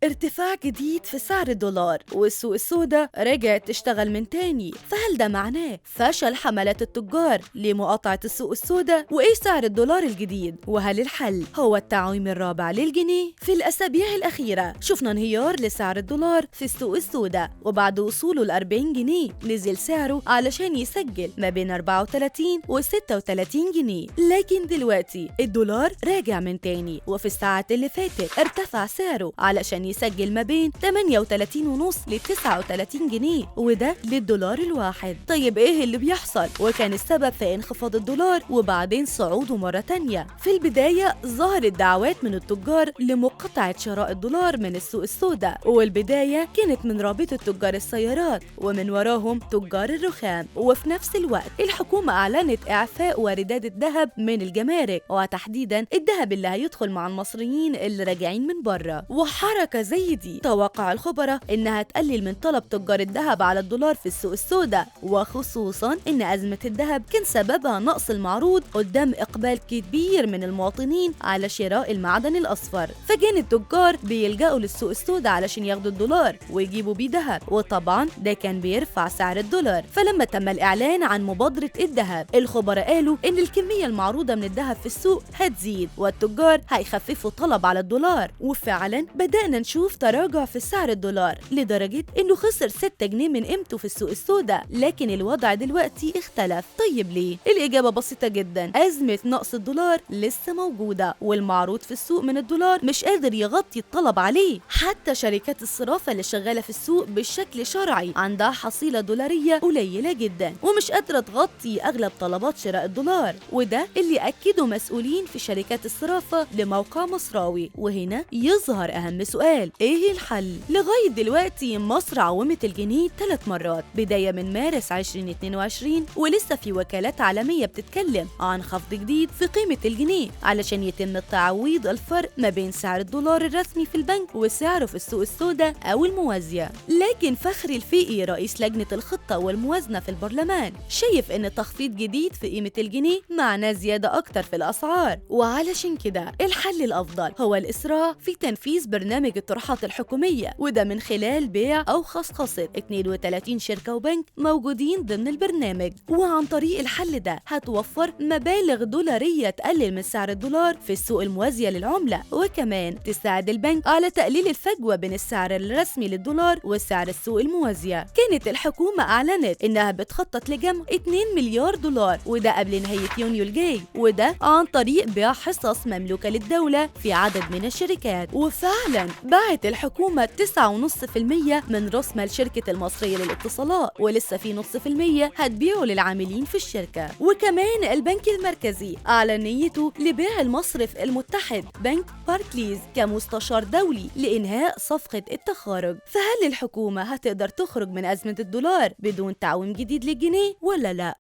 ارتفاع جديد في سعر الدولار والسوق السوداء رجعت تشتغل من تاني، فهل ده معناه فشل حملات التجار لمقاطعة السوق السوداء؟ وإيه سعر الدولار الجديد؟ وهل الحل هو التعويم الرابع للجنيه؟ في الأسابيع الأخيرة شفنا انهيار لسعر الدولار في السوق السوداء، وبعد وصوله ل 40 جنيه نزل سعره علشان يسجل ما بين 34 و 36 جنيه، لكن دلوقتي الدولار راجع من تاني، وفي الساعات اللي فاتت ارتفع سعره علشان يسجل ما بين 38.5 ل 39 جنيه، وده للدولار الواحد. طيب ايه اللي بيحصل؟ وكان السبب في انخفاض الدولار وبعدين صعوده مرة تانية. في البداية ظهرت دعوات من التجار لمقاطعة شراء الدولار من السوق السوداء، والبداية كانت من رابطة تجار السيارات ومن وراهم تجار الرخام، وفي نفس الوقت الحكومة أعلنت إعفاء واردات الذهب من الجمارك، وتحديدا الذهب اللي هيدخل مع المصريين اللي راجعين من بره. وحركة زي دي توقع الخبراء إنها تقلل من طلب تجار الذهب على الدولار في السوق السوداء، وخصوصا إن أزمة الذهب كان سببها نقص المعروض قدام إقبال كبير من المواطنين على شراء المعدن الأصفر، فكان التجار بيلجأوا للسوق السوداء علشان ياخدوا الدولار ويجيبوا بيه ذهب، وطبعا ده كان بيرفع سعر الدولار. فلما تم الإعلان عن مبادرة الذهب، الخبراء قالوا إن الكمية المعروضة من الذهب في السوق هتزيد والتجار هيخففوا الطلب على الدولار، وفعلا بدأنا نشوف تراجع في سعر الدولار لدرجة إنه خسر 6 جنيه من قيمته في السوق السوداء. لكن الوضع دلوقتي اختلف. طيب ليه؟ الإجابة بسيطة جدا، أزمة نقص الدولار لسه موجودة، والمعروض في السوق من الدولار مش قادر يغطي الطلب عليه. حتى شركات الصرافة اللي شغالة في السوق بالشكل شرعي عندها حصيلة دولارية قليلة جدا ومش قادرة تغطي أغلب طلبات شراء الدولار، وده اللي أكده مسؤولين في شركات الصرافة لموقع مصراوي. وهنا يظهر أهم سؤال، إيه الحل؟ لغاية دلوقتي مصر عومت الجنيه 3 مرات بداية من مارس 2022، ولسه في وكالات عالمية بتتكلم عن خفض جديد في قيمة الجنيه علشان يتم تعويض الفرق ما بين سعر الدولار الرسمي في البنك وسعره في السوق السوداء أو الموازية. لكن فخري الفقي رئيس لجنة الخطة والموازنة في البرلمان شايف إن تخفيض جديد في قيمة الجنيه معناه زيادة أكتر في الأسعار، وعلشان كده الحل الأفضل هو الإسراع في تنفيذ برنامج الطروحات الحكومية، وده من خلال بيع أو خصخصة 32 شركة وبنك موجودين ضمن البرنامج. وعن طريق الحل ده هتوفر مبالغ دولارية تقلل من سعر الدولار في السوق الموازية للعملة، وكمان تساعد البنك على تقليل الفجوة بين السعر الرسمي للدولار وسعر السوق الموازية. كانت الحكومة أعلنت إنها بتخطط لجمع 2 مليار دولار، وده قبل نهاية يونيو الجاي، وده عن طريق بيع حصص مملوكة للدولة في عدد من الشركات. وفعلا باعت الحكومة 9.5% من رأس مال شركة المصرية للاتصالات، ولسه في 0.5% هتبيعه للعاملين في الشركة. وكمان البنك المركزي أعلن نيته لبيع المصرف المتحد بنك باركليز كمستشار دولي لإنهاء صفقة التخارج. فهل الحكومة هتقدر تخرج من أزمة الدولار بدون تعويم جديد للجنيه ولا لا؟